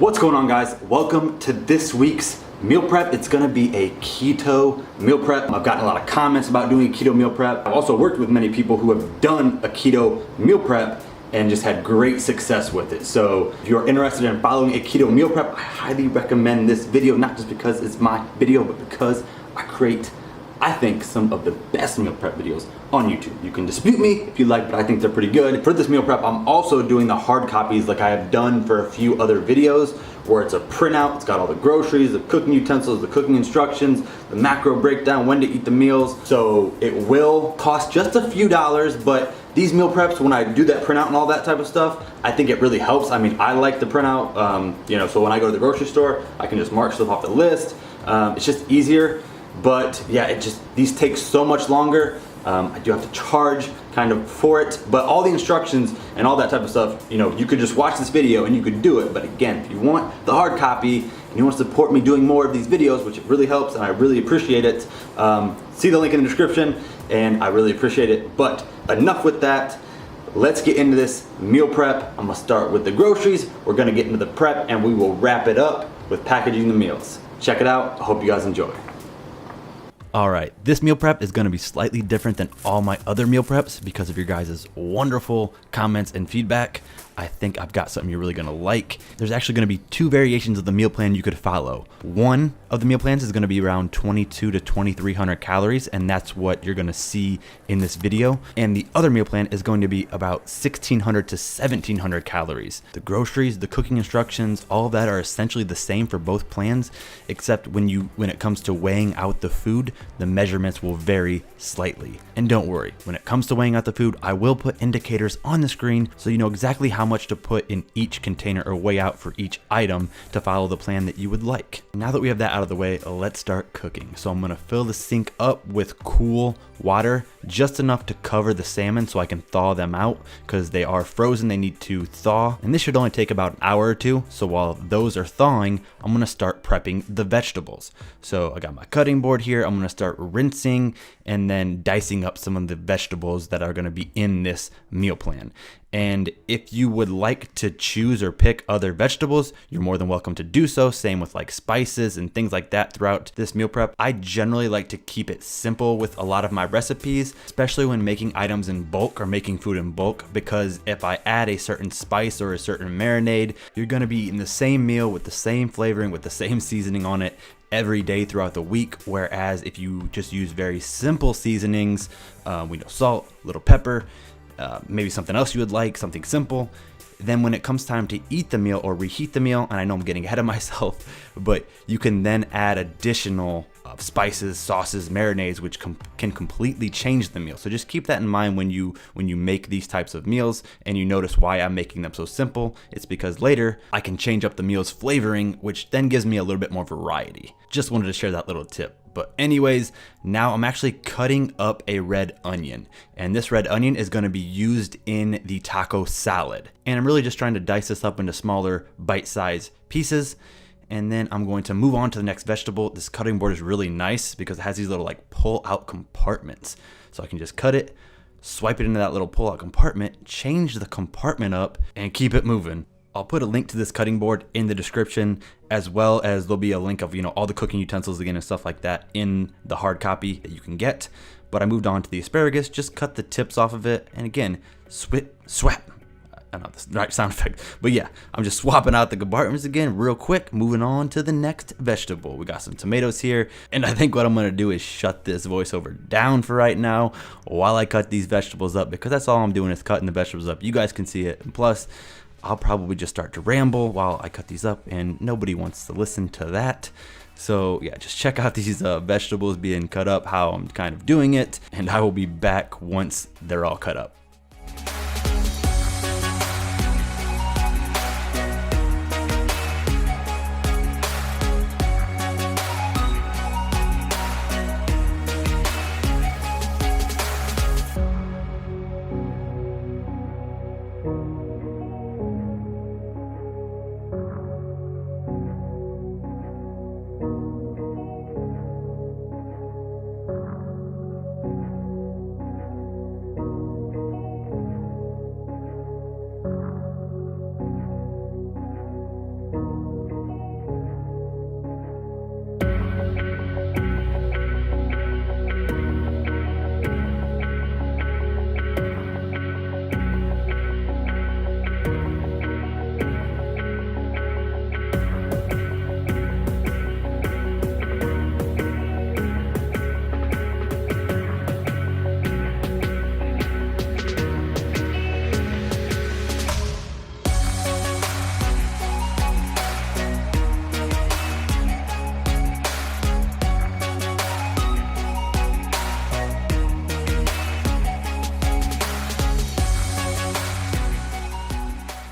What's going on, guys? Welcome to this week's meal prep. It's gonna be a keto meal prep. I've gotten a lot of comments about doing a keto meal prep. I've also worked with many people who have done a keto meal prep and just had great success with it. So if you're interested in following a keto meal prep, I highly recommend this video, not just because it's my video, but because I create, I think, some of the best meal prep videos on YouTube. You can dispute me if you like, but I think they're pretty good. For this meal prep, I'm also doing the hard copies like I have done for a few other videos, where it's a printout. It's got all the groceries, the cooking utensils, the cooking instructions, the macro breakdown, when to eat the meals. So it will cost just a few dollars, but these meal preps, when I do that printout and all that type of stuff, I think it really helps. I mean, I like the printout, so when I go to the grocery store, I can just mark stuff off the list. It's just easier. But yeah, these take so much longer. I do have to charge kind of for it, but all the instructions and all that type of stuff, you could just watch this video and you could do it. But again, if you want the hard copy and you want to support me doing more of these videos, which it really helps and I really appreciate it, see the link in the description and I really appreciate it. But enough with that. Let's get into this meal prep. I'm gonna start with the groceries. We're gonna get into the prep and we will wrap it up with packaging the meals. Check it out. I hope you guys enjoy. Alright, this meal prep is going to be slightly different than all my other meal preps because of your guys' wonderful comments and feedback. I think I've got something you're really going to like. There's actually going to be two variations of the meal plan you could follow. One of the meal plans is going to be around 22 to 2300 calories, and that's what you're going to see in this video. And the other meal plan is going to be about 1600 to 1700 calories. The groceries, the cooking instructions, all of that are essentially the same for both plans, except when it comes to weighing out the food, the measurements will vary slightly. And don't worry, when it comes to weighing out the food, I will put indicators on the screen so you know exactly how much to put in each container or weigh out for each item to follow the plan that you would like. Now that we have that out of the way, let's start cooking. So I'm gonna fill the sink up with cool water, just enough to cover the salmon so I can thaw them out because they are frozen, they need to thaw. And this should only take about an hour or two. So while those are thawing, I'm gonna start prepping the vegetables. So I got my cutting board here. I'm gonna start rinsing and then dicing up some of the vegetables that are gonna be in this meal plan. And if you would like to choose or pick other vegetables, you're more than welcome to do so. Same with like spices and things like that throughout this meal prep. I generally like to keep it simple with a lot of my recipes, especially when making items in bulk or making food in bulk, because if I add a certain spice or a certain marinade, you're gonna be eating the same meal with the same flavoring, with the same seasoning on it every day throughout the week. Whereas if you just use very simple seasonings, we know salt, little pepper, maybe something else you would like, something simple. Then when it comes time to eat the meal or reheat the meal, and I know I'm getting ahead of myself, but you can then add additional spices, sauces, marinades, which can completely change the meal. So just keep that in mind when you make these types of meals and you notice why I'm making them so simple. It's because later I can change up the meal's flavoring, which then gives me a little bit more variety. Just wanted to share that little tip. But anyways, now I'm actually cutting up a red onion, and this red onion is going to be used in the taco salad. And I'm really just trying to dice this up into smaller bite-sized pieces. And then I'm going to move on to the next vegetable. This cutting board is really nice because it has these little like pull out compartments. So I can just cut it, swipe it into that little pull out compartment, change the compartment up and keep it moving. I'll put a link to this cutting board in the description, as well as there'll be a link of, all the cooking utensils again and stuff like that in the hard copy that you can get. But I moved on to the asparagus, just cut the tips off of it. And again, swap. I don't know the right sound effect, but yeah, I'm just swapping out the compartments again real quick, moving on to the next vegetable. We got some tomatoes here, and I think what I'm gonna do is shut this voiceover down for right now while I cut these vegetables up, because that's all I'm doing is cutting the vegetables up. You guys can see it, and plus, I'll probably just start to ramble while I cut these up, and nobody wants to listen to that. So yeah, just check out these vegetables being cut up, how I'm kind of doing it, and I will be back once they're all cut up.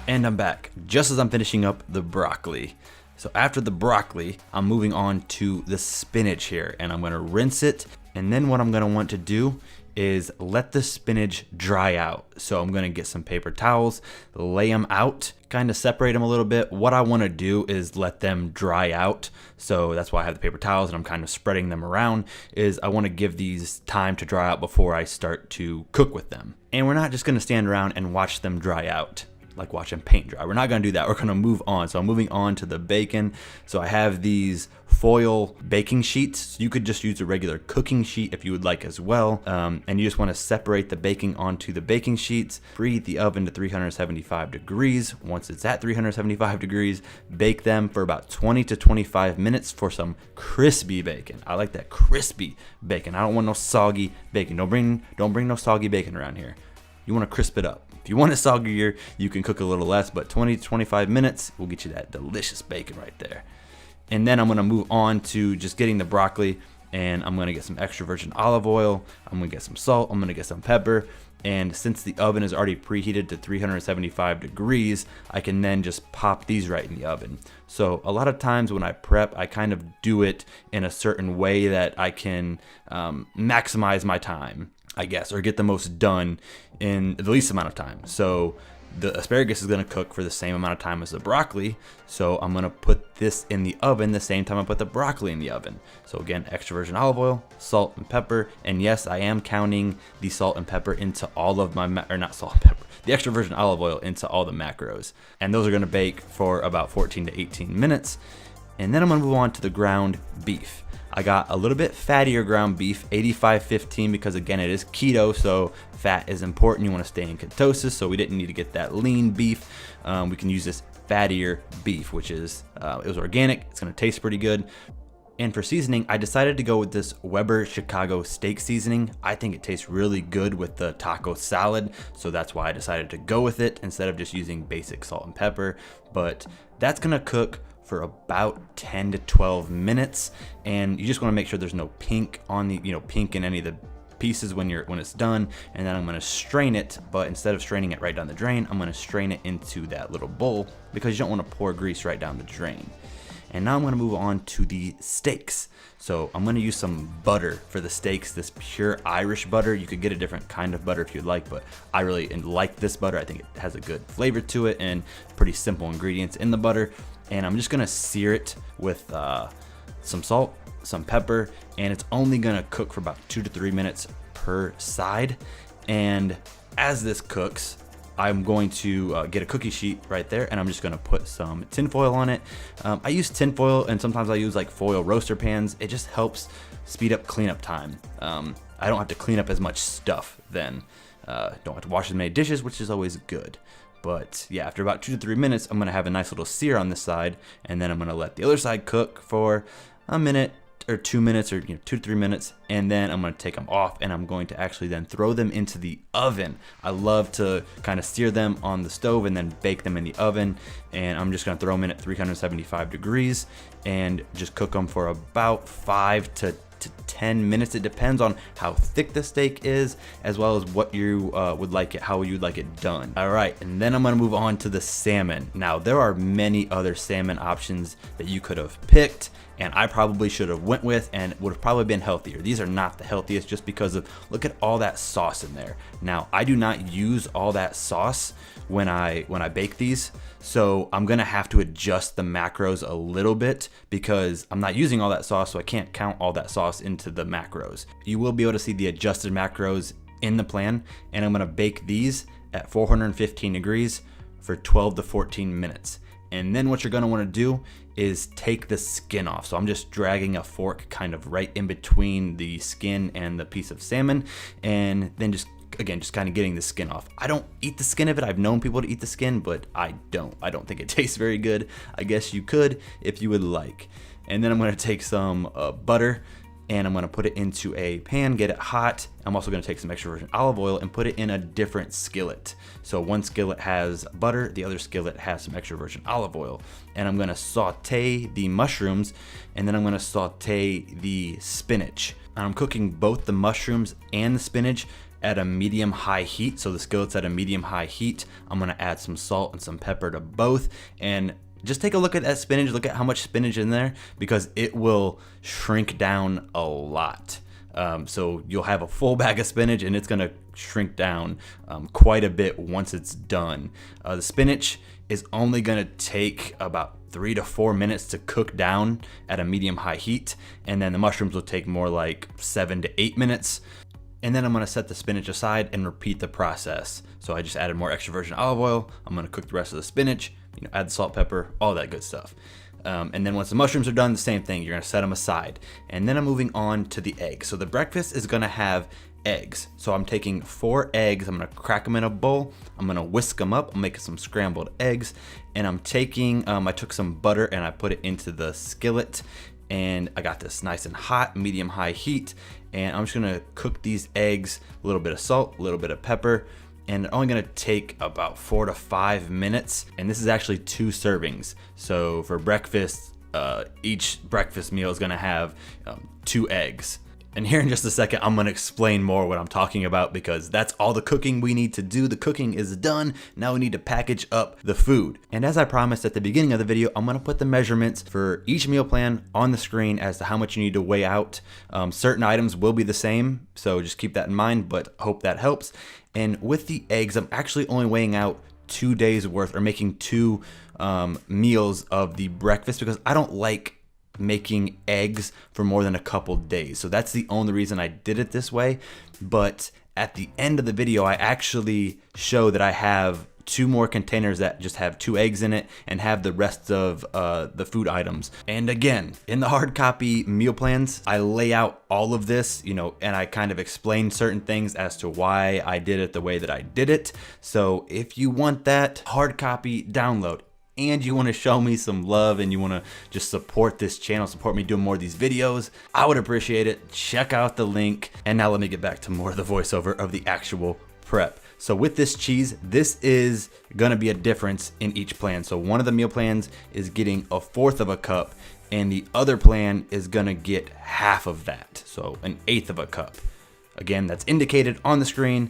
And I'm back, just as I'm finishing up the broccoli. So after the broccoli, I'm moving on to the spinach here, and I'm gonna rinse it. And then what I'm gonna want to do is let the spinach dry out. So I'm gonna get some paper towels, lay them out, kind of separate them a little bit. What I wanna do is let them dry out. So that's why I have the paper towels and I'm kind of spreading them around, is I wanna give these time to dry out before I start to cook with them. And we're not just gonna stand around and watch them dry out, like watching paint dry. We're not gonna do that. We're gonna move on. So I'm moving on to the bacon. So I have these foil baking sheets. You could just use a regular cooking sheet if you would like as well. And you just wanna separate the baking onto the baking sheets, preheat the oven to 375 degrees. Once it's at 375 degrees, bake them for about 20 to 25 minutes for some crispy bacon. I like that crispy bacon. I don't want no soggy bacon. Don't bring no soggy bacon around here. You wanna crisp it up. If you want it soggier, you can cook a little less, but 20 to 25 minutes will get you that delicious bacon right there. And then I'm gonna move on to just getting the broccoli, and I'm gonna get some extra virgin olive oil. I'm gonna get some salt, I'm gonna get some pepper. And since the oven is already preheated to 375 degrees, I can then just pop these right in the oven. So a lot of times when I prep, I kind of do it in a certain way that I can maximize my time, I guess, or get the most done in the least amount of time. So the asparagus is gonna cook for the same amount of time as the broccoli. So I'm gonna put this in the oven the same time I put the broccoli in the oven. So again, extra virgin olive oil, salt and pepper. And yes, I am counting the salt and pepper into all of my, or not salt and pepper, the extra virgin olive oil into all the macros. And those are gonna bake for about 14 to 18 minutes. And then I'm gonna move on to the ground beef. I got a little bit fattier ground beef, 85/15, because again, it is keto, so fat is important. You want to stay in ketosis, so we didn't need to get that lean beef. We can use this fattier beef, which is, it was organic. It's going to taste pretty good. And for seasoning, I decided to go with this Weber Chicago steak seasoning. I think it tastes really good with the taco salad, so that's why I decided to go with it instead of just using basic salt and pepper. But that's gonna cook for about 10 to 12 minutes, and you just want to make sure there's no pink on the, pink in any of the pieces when it's done. And then I'm going to strain it, but instead of straining it right down the drain, I'm going to strain it into that little bowl, because you don't want to pour grease right down the drain. And now I'm going to move on to the steaks. So I'm going to use some butter for the steaks, this pure Irish butter. You could get a different kind of butter if you'd like, but I really like this butter. I think it has a good flavor to it and pretty simple ingredients in the butter. And I'm just gonna sear it with some salt, some pepper, and it's only gonna cook for about 2 to 3 minutes per side. And as this cooks, I'm going to get a cookie sheet right there, and I'm just gonna put some tin foil on it. I use tin foil, and sometimes I use like foil roaster pans. It just helps speed up cleanup time. I don't have to clean up as much stuff then. Don't have to wash as many dishes, which is always good. But yeah, after about 2 to 3 minutes, I'm gonna have a nice little sear on this side, and then I'm gonna let the other side cook for a minute or 2 minutes, or 2 to 3 minutes, and then I'm gonna take them off, and I'm going to actually then throw them into the oven. I love to kind of sear them on the stove and then bake them in the oven, and I'm just gonna throw them in at 375 degrees and just cook them for about 5 to 10 minutes. It depends on how thick the steak is, as well as what you would like it, how you'd like it done. All right, and then I'm gonna move on to the salmon. Now, there are many other salmon options that you could have picked, and I probably should have went with, and would have probably been healthier. These are not the healthiest just because of, look at all that sauce in there. Now, I do not use all that sauce when I bake these, so I'm gonna have to adjust the macros a little bit because I'm not using all that sauce, so I can't count all that sauce into the macros. You will be able to see the adjusted macros in the plan, and I'm gonna bake these at 415 degrees for 12 to 14 minutes. And then what you're gonna wanna do is take the skin off. So I'm just dragging a fork kind of right in between the skin and the piece of salmon, and then just again, just kind of getting the skin off. I don't eat the skin of it. I've known people to eat the skin, but I don't think it tastes very good. I guess you could if you would like. And then I'm gonna take some butter, and I'm gonna put it into a pan, get it hot. I'm also gonna take some extra virgin olive oil and put it in a different skillet. So one skillet has butter, the other skillet has some extra virgin olive oil. And I'm gonna saute the mushrooms, and then I'm gonna saute the spinach. And I'm cooking both the mushrooms and the spinach at a medium-high heat. So the skillet's at a medium-high heat. I'm gonna add some salt and some pepper to both, and just take a look at that spinach, look at how much spinach in there, because it will shrink down a lot. So you'll have a full bag of spinach and it's gonna shrink down quite a bit once it's done. The spinach is only gonna take about 3 to 4 minutes to cook down at a medium-high heat, and then the mushrooms will take more like 7 to 8 minutes. And then I'm gonna set the spinach aside and repeat the process. So I just added more extra virgin olive oil. I'm gonna cook the rest of the spinach, add the salt, pepper, all that good stuff. And then once the mushrooms are done, the same thing, you're gonna set them aside. And then I'm moving on to the eggs. So the breakfast is gonna have eggs. So I'm taking 4 eggs, I'm gonna crack them in a bowl, I'm gonna whisk them up, I'm making some scrambled eggs, and I'm taking, I took some butter and I put it into the skillet, and I got this nice and hot, medium-high heat, and I'm just gonna cook these eggs, a little bit of salt, a little bit of pepper, and it's only gonna take about 4 to 5 minutes. And this is actually 2 servings. So for breakfast, each breakfast meal is gonna have 2 eggs. And here in just a second, I'm gonna explain more what I'm talking about, because that's all the cooking we need to do. The cooking is done. Now we need to package up the food. And as I promised at the beginning of the video, I'm gonna put the measurements for each meal plan on the screen as to how much you need to weigh out. Certain items will be the same, so just keep that in mind, but hope that helps. And with the eggs, I'm actually only weighing out 2 days worth, or making 2 meals of the breakfast, because I don't like making eggs for more than a couple days. So that's the only reason I did it this way. But at the end of the video, I actually show that I have 2 more containers that just have 2 eggs in it and have the rest of the food items. And again, in the hard copy meal plans, I lay out all of this, and I kind of explain certain things as to why I did it the way that I did it. So if you want that hard copy download, and you want to show me some love, and you want to just support this channel, support me doing more of these videos, I would appreciate it. Check out the link. And now let me get back to more of the voiceover of the actual prep. So with this cheese, this is gonna be a difference in each plan. So one of the meal plans is getting 1/4 of a cup, and the other plan is gonna get half of that. So 1/8 of a cup. Again, that's indicated on the screen,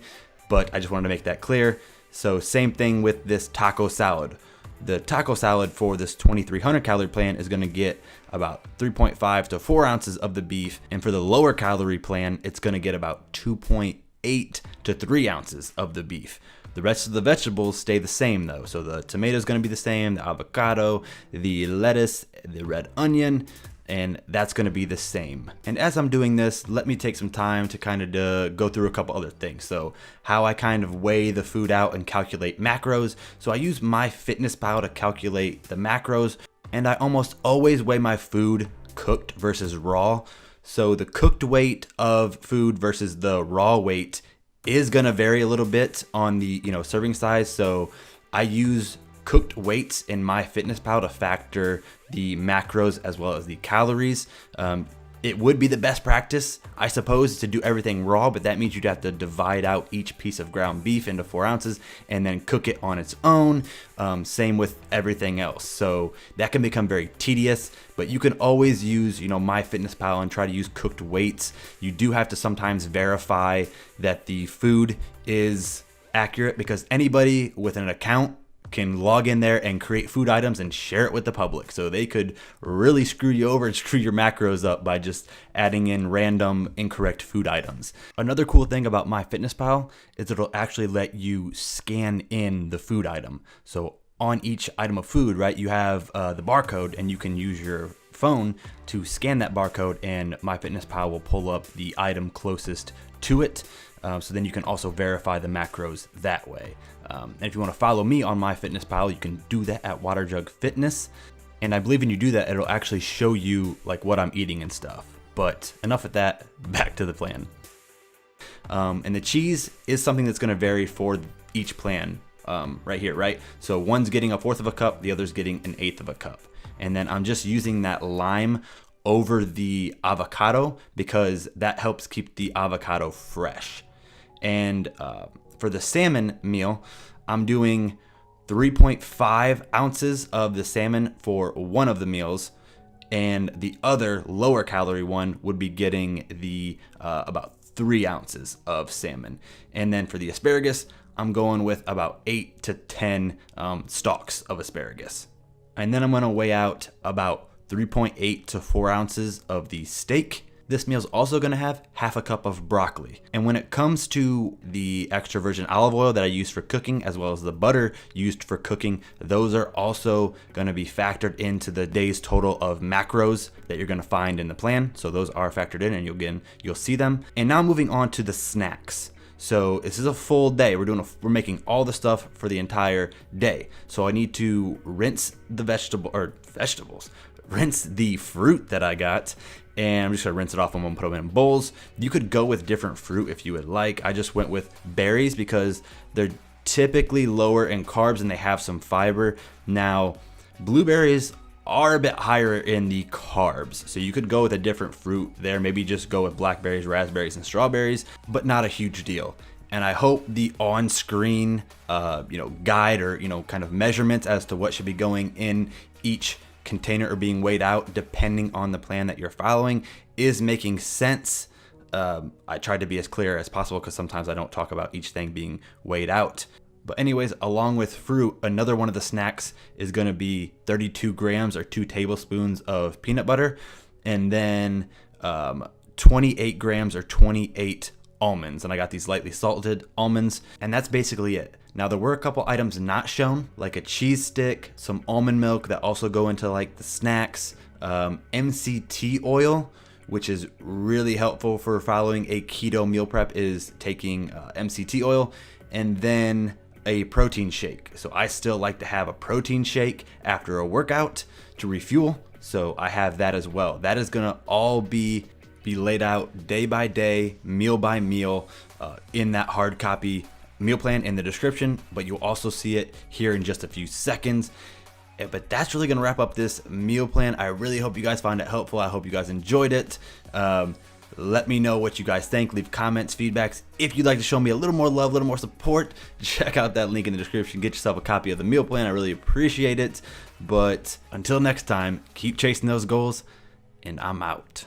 but I just wanted to make that clear. So same thing with this taco salad. The taco salad for this 2300 calorie plan is gonna get about 3.5 to 4 ounces of the beef. And for the lower calorie plan, it's gonna get about 2.8 to 3 ounces of the beef. The rest of the vegetables stay the same though. So the tomato is gonna be the same, the avocado, the lettuce, the red onion, and that's gonna be the same. And as I'm doing this, let me take some time to kind of go through a couple other things. So how I kind of weigh the food out and calculate macros. So I use MyFitnessPal to calculate the macros, and I almost always weigh my food cooked versus raw. So the cooked weight of food versus the raw weight is gonna vary a little bit on the serving size. So I use cooked weights in MyFitnessPal to factor the macros as well as the calories. It would be the best practice, I suppose, to do everything raw, but that means you'd have to divide out each piece of ground beef into 4 ounces and then cook it on its own. Same with everything else. So that can become very tedious, but you can always use, MyFitnessPal and try to use cooked weights. You do have to sometimes verify that the food is accurate, because anybody with an account can log in there and create food items and share it with the public. So they could really screw you over and screw your macros up by just adding in random incorrect food items. Another cool thing about MyFitnessPal is it'll actually let you scan in the food item. So on each item of food, right, you have the barcode, and you can use your phone to scan that barcode, and MyFitnessPal will pull up the item closest to it. So then you can also verify the macros that way. And if you want to follow me on MyFitnessPal, you can do that at Waterjug Fitness. And I believe when you do that, it'll actually show you like what I'm eating and stuff. But enough of that, back to the plan. And the cheese is something that's going to vary for each plan right here, right? So one's getting 1/4 of a cup, the other's getting 1/8 of a cup. And then I'm just using that lime over the avocado because that helps keep the avocado fresh. And for the salmon meal, I'm doing 3.5 ounces of the salmon for one of the meals, and the other lower calorie one would be getting the about 3 ounces of salmon. And then for the asparagus, I'm going with about 8 to 10 stalks of asparagus. And then I'm gonna weigh out about 3.8 to 4 ounces of the steak. This meal is also gonna have 1/2 cup of broccoli. And when it comes to the extra virgin olive oil that I use for cooking, as well as the butter used for cooking, those are also gonna be factored into the day's total of macros that you're gonna find in the plan. So those are factored in, and you'll see them. And now moving on to the snacks. So this is a full day. We're making all the stuff for the entire day. So I need to rinse the vegetables, rinse the fruit that I got, and I'm just gonna rinse it off and I'm gonna put them in bowls. You could go with different fruit if you would like. I just went with berries because they're typically lower in carbs and they have some fiber. Now, blueberries are a bit higher in the carbs, so you could go with a different fruit there. Maybe just go with blackberries, raspberries, and strawberries, but not a huge deal. And I hope the on-screen, guide or kind of measurements as to what should be going in each container or being weighed out, depending on the plan that you're following, is making sense. I tried to be as clear as possible because sometimes I don't talk about each thing being weighed out. But anyways, along with fruit, another one of the snacks is going to be 32 grams or 2 tablespoons of peanut butter, and then 28 grams or 28 almonds. And I got these lightly salted almonds, and that's basically it. Now there were a couple items not shown, like a cheese stick, some almond milk that also go into like the snacks, MCT oil, which is really helpful for following a keto meal prep, is taking MCT oil, and then a protein shake. So I still like to have a protein shake after a workout to refuel. So I have that as well. That is gonna all be laid out day by day, meal by meal, in that hard copy meal plan in the description, but you'll also see it here in just a few seconds. But that's really gonna wrap up this meal plan. I really hope you guys found it helpful. I hope you guys enjoyed it. Let me know what you guys think. Leave comments, feedbacks. If you'd like to show me a little more love, a little more support, check out that link in the description. Get yourself a copy of the meal plan. I really appreciate it. But until next time, keep chasing those goals, and I'm out.